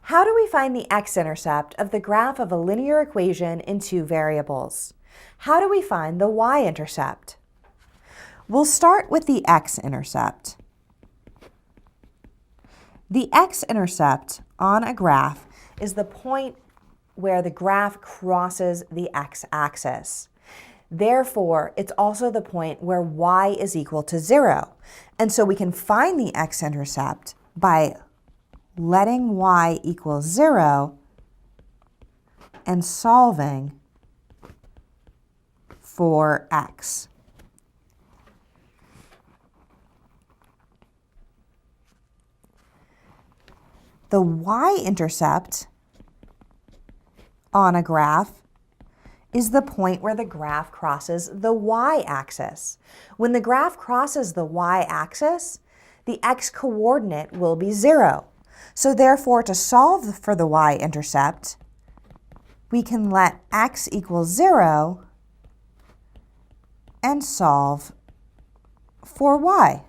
How do we find the x-intercept of the graph of a linear equation in two variables? How do we find the y-intercept? We'll start with the x-intercept. The x-intercept on a graph is the point where the graph crosses the x-axis. Therefore, it's also the point where y is equal to 0. And so we can find the x-intercept by letting y equal 0 and solving for x. The y-intercept on a graph is the point where the graph crosses the y-axis. When the graph crosses the y-axis, the x-coordinate will be 0. So therefore, to solve for the y-intercept, we can let x equal 0 and solve for y.